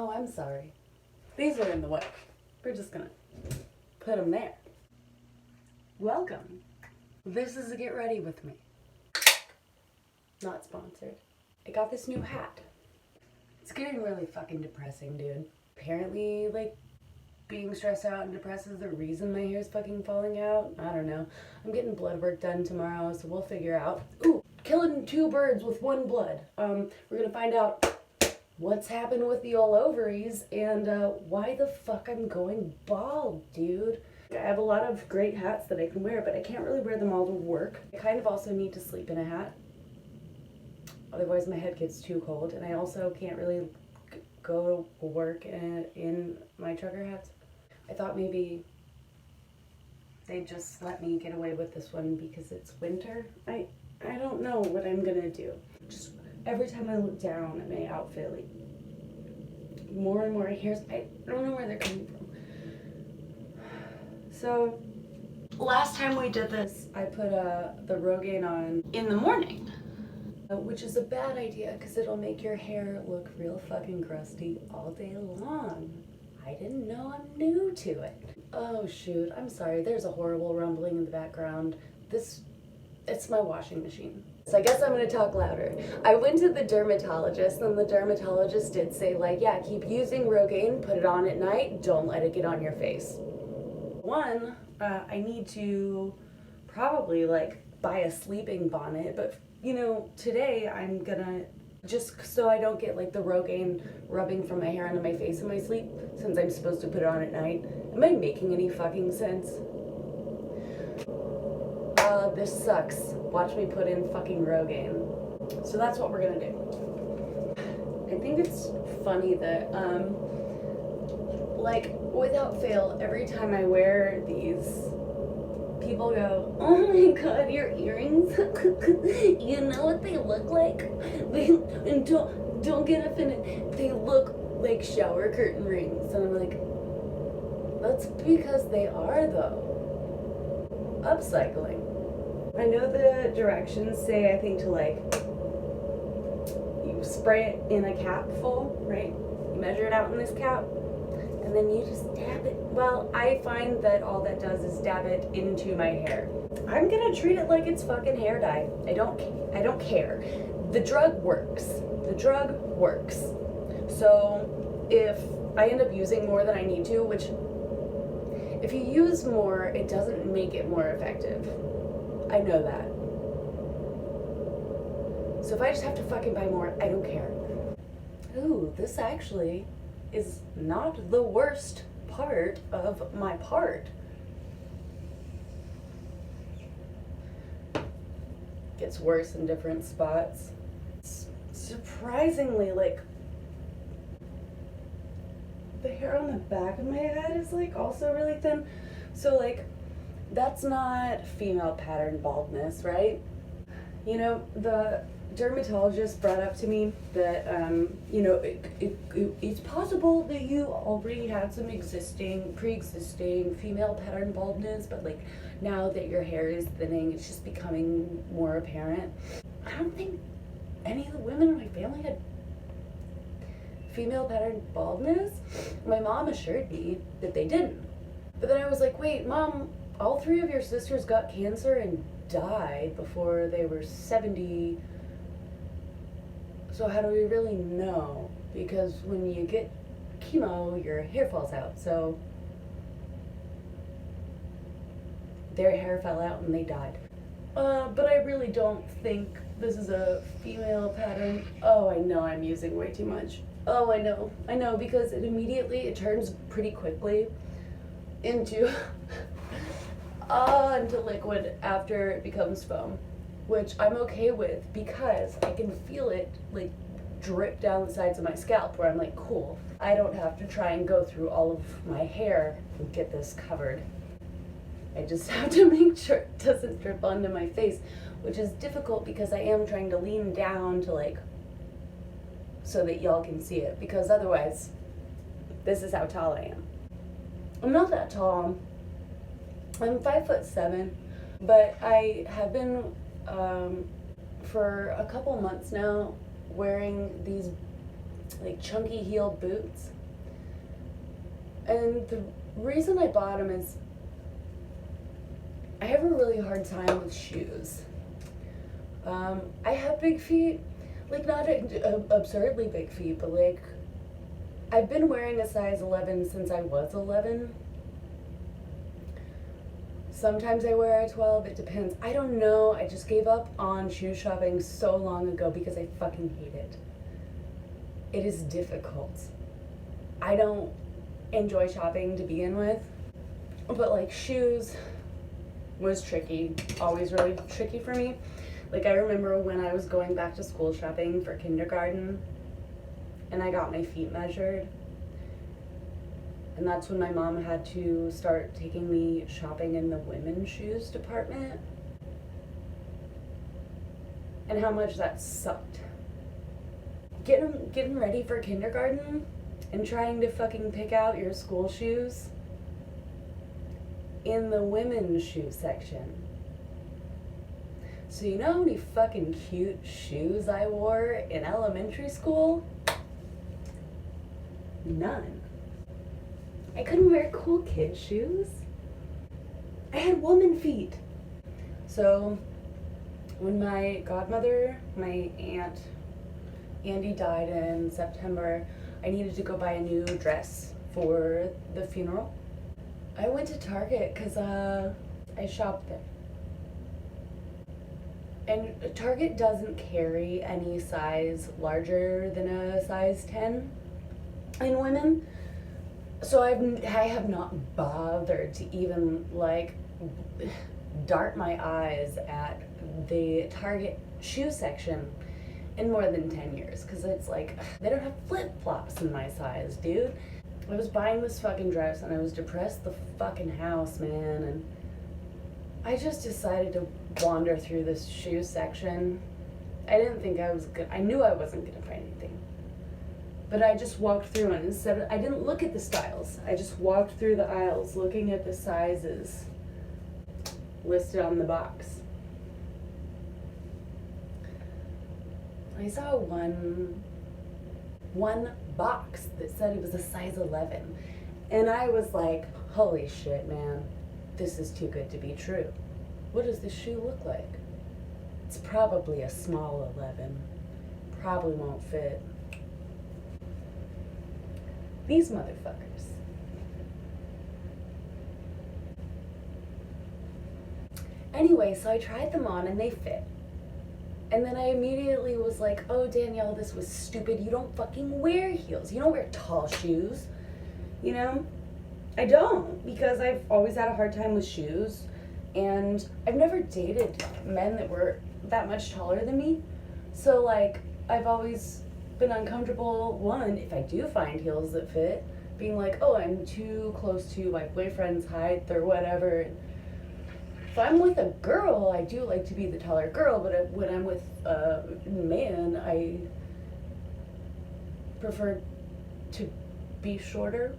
Oh, I'm sorry. These are in the way. We're just gonna put them there. Welcome. This is a Get Ready With Me. Not sponsored. I got this new hat. It's getting really fucking depressing, dude. Apparently, like, being stressed out and depressed is the reason my hair's fucking falling out. I don't know. I'm getting blood work done tomorrow, so we'll figure out. Ooh, killing two birds with one blood. We're gonna find out what's happened with the old ovaries and why the fuck I'm going bald, dude. I have a lot of great hats that I can wear, but I can't really wear them all to work. I kind of also need to sleep in a hat. Otherwise my head gets too cold, and I also can't really go to work in my trucker hats. I thought maybe they'd just let me get away with this one because it's winter. I don't know what I'm gonna do. Just every time I look down at my outfit, like, more and more hairs, I don't know where they're coming from. So, last time we did this, I put the Rogaine on in the morning, which is a bad idea because it'll make your hair look real fucking crusty all day long. I didn't know, I'm new to it. Oh shoot, I'm sorry, there's a horrible rumbling in the background. It's my washing machine. So I guess I'm gonna talk louder. I went to the dermatologist, and the dermatologist did say, like, yeah, keep using Rogaine, put it on at night, don't let it get on your face. One, I need to probably, like, buy a sleeping bonnet, but, you know, today I'm gonna, just so I don't get, like, the Rogaine rubbing from my hair onto my face in my sleep, since I'm supposed to put it on at night. Am I making any fucking sense? This sucks. Watch me put in fucking Rogaine. So that's what we're gonna do. I think it's funny that, like, without fail, every time I wear these, people go, oh my god, your earrings, you know what they look like? And don't get offended, they look like shower curtain rings. And I'm like, that's because they are, though. Upcycling. I know the directions say, I think, to, like, you spray it in a cap full, right? You measure it out in this cap, and then you just dab it. Well, I find that all that does is dab it into my hair. I'm gonna treat it like it's fucking hair dye. I don't care. The drug works. The drug works. So if I end up using more than I need to, which if you use more, it doesn't make it more effective. I know that. So if I just have to fucking buy more, I don't care. Ooh, this actually is not the worst part of my part. Gets worse in different spots. It's surprisingly, like, the hair on the back of my head is, like, also really thin. So, like, that's not female pattern baldness, right? You know, the dermatologist brought up to me that, you know, it's possible that you already had some pre-existing female pattern baldness, but, like, now that your hair is thinning, it's just becoming more apparent. I don't think any of the women in my family had female pattern baldness. My mom assured me that they didn't. But then I was like, wait, Mom, all three of your sisters got cancer and died before they were 70. So how do we really know? Because when you get chemo, your hair falls out. So their hair fell out and they died. But I really don't think this is a female pattern. Oh, I know I'm using way too much. Oh, I know, because it turns pretty quickly into into liquid after it becomes foam, which I'm okay with because I can feel it, like, drip down the sides of my scalp, where I'm like, cool, I don't have to try and go through all of my hair and get this covered. I just have to make sure it doesn't drip onto my face, which is difficult because I am trying to lean down to, like, so that y'all can see it, because otherwise, this is how tall I am. I'm not that tall. I'm 5'7", but I have been for a couple months now wearing these like chunky heeled boots. And the reason I bought them is I have a really hard time with shoes. I have big feet, like not absurdly big feet, but like I've been wearing a size 11 since I was 11. Sometimes I wear a 12, it depends. I don't know, I just gave up on shoe shopping so long ago because I fucking hate it. It is difficult. I don't enjoy shopping to begin with, but like shoes was tricky, always really tricky for me. Like I remember when I was going back to school shopping for kindergarten and I got my feet measured. And that's when my mom had to start taking me shopping in the women's shoes department. And how much that sucked. Getting ready for kindergarten and trying to fucking pick out your school shoes in the women's shoe section. So you know how many fucking cute shoes I wore in elementary school? None. I couldn't wear cool kid shoes. I had woman feet. So when my godmother, my aunt Andy, died in September, I needed to go buy a new dress for the funeral. I went to Target because I shopped there. And Target doesn't carry any size larger than a size 10 in women. So I have not bothered to even like dart my eyes at the Target shoe section in more than 10 years, because it's like, they don't have flip-flops in my size, dude. I was buying this fucking dress and I was depressed the fucking house, man, and I just decided to wander through this shoe section. I didn't think I was good. I knew I wasn't gonna find anything. But I just walked through and instead I didn't look at the styles. I just walked through the aisles looking at the sizes listed on the box. I saw one box that said it was a size 11. And I was like, holy shit, man. This is too good to be true. What does this shoe look like? It's probably a small 11. Probably won't fit. These motherfuckers. Anyway, so I tried them on and they fit. And then I immediately was like, oh, Danielle, this was stupid. You don't fucking wear heels. You don't wear tall shoes. You know? I don't, because I've always had a hard time with shoes. And I've never dated men that were that much taller than me. So, like, I've always been uncomfortable, one, if I do find heels that fit, being like, oh, I'm too close to my boyfriend's height or whatever. If I'm with a girl, I do like to be the taller girl, but when I'm with a man, I prefer to be shorter.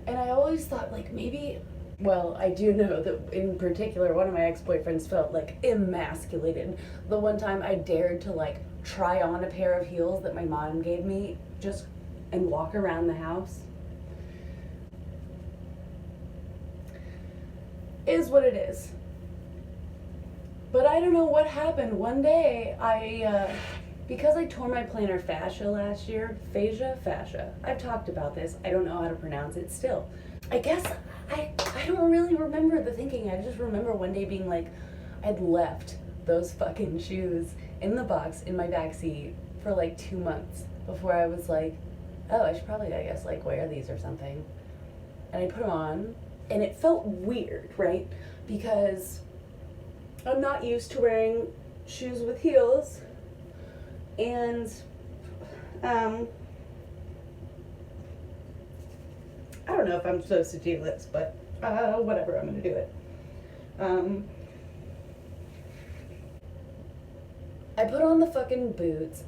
And I always thought, like, maybe, well, I do know that in particular, one of my ex-boyfriends felt, like, emasculated. The one time I dared to, like, try on a pair of heels that my mom gave me just and walk around the house. Is what it is. But I don't know what happened. One day, because I tore my plantar fascia last year, fascia. I've talked about this. I don't know how to pronounce it still. I guess I don't really remember the thinking. I just remember one day being like, I'd left those fucking shoes in the box in my backseat for like 2 months before I was like, oh, I should probably, I guess, like wear these or something. And I put them on. And it felt weird, right? Because I'm not used to wearing shoes with heels. And, I don't know if I'm supposed to do this, but, whatever, I'm gonna do it. I put on the fucking boots.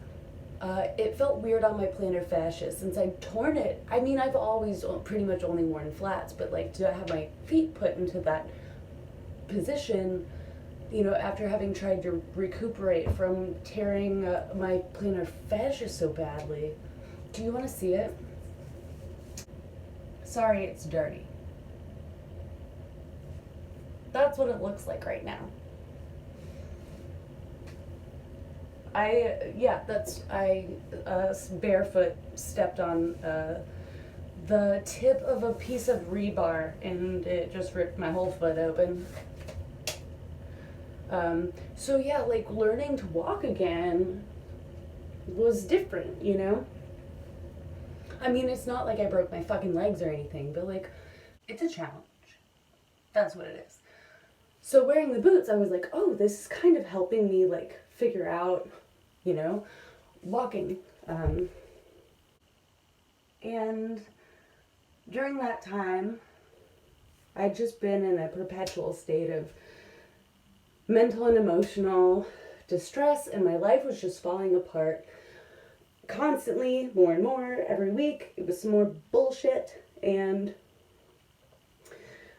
It felt weird on my plantar fascia since I'd torn it. I mean, I've always pretty much only worn flats, but like to have my feet put into that position, you know, after having tried to recuperate from tearing my plantar fascia so badly. Do you want to see it? Sorry, it's dirty. That's what it looks like right now. I barefoot stepped on the tip of a piece of rebar and it just ripped my whole foot open. So yeah, like learning to walk again was different, you know? I mean, it's not like I broke my fucking legs or anything, but like, it's a challenge. That's what it is. So wearing the boots, I was like, oh, this is kind of helping me like figure out, you know, walking. And during that time, I'd just been in a perpetual state of mental and emotional distress, and my life was just falling apart constantly, more and more, every week. It was some more bullshit, and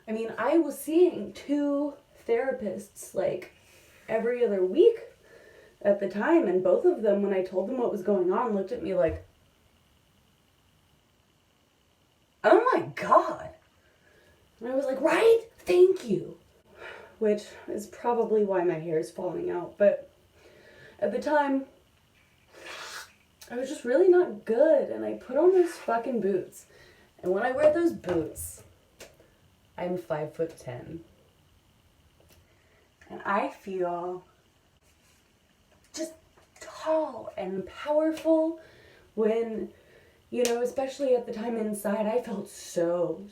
I mean, I was seeing 2 therapists like every other week at the time, and both of them, when I told them what was going on, looked at me like, oh my God. And I was like, right? Thank you. Which is probably why my hair is falling out. But at the time, I was just really not good. And I put on those fucking boots. And when I wear those boots, I'm 5'10". And I feel just tall and powerful when, you know, especially at the time inside, I felt so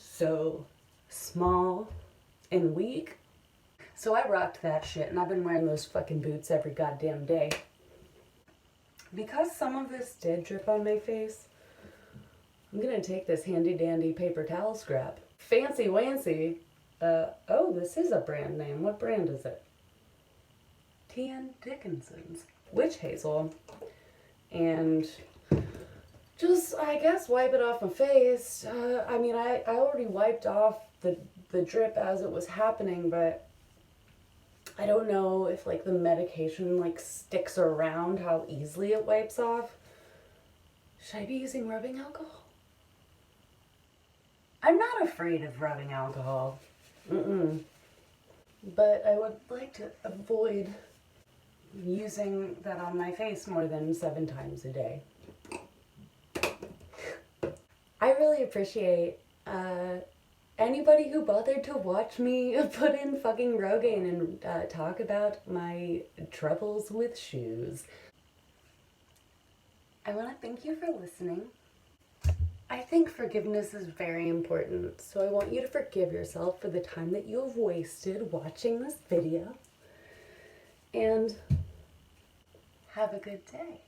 small and weak. So I rocked that shit, and I've been wearing those fucking boots every goddamn day. Because some of this did drip on my face, I'm gonna take this handy dandy paper towel scrap. Fancy Wancy. Oh, this is a brand name. What brand is it? T.N. Dickinson's Witch Hazel. And just, I guess, wipe it off my face. I mean, I already wiped off the drip as it was happening, but I don't know if like the medication like sticks around, how easily it wipes off. Should I be using rubbing alcohol? I'm not afraid of rubbing alcohol. But I would like to avoid using that on my face more than 7 times a day. I really appreciate anybody who bothered to watch me put in fucking Rogaine and talk about my troubles with shoes. I want to thank you for listening. I think forgiveness is very important, so I want you to forgive yourself for the time that you have wasted watching this video. And have a good day.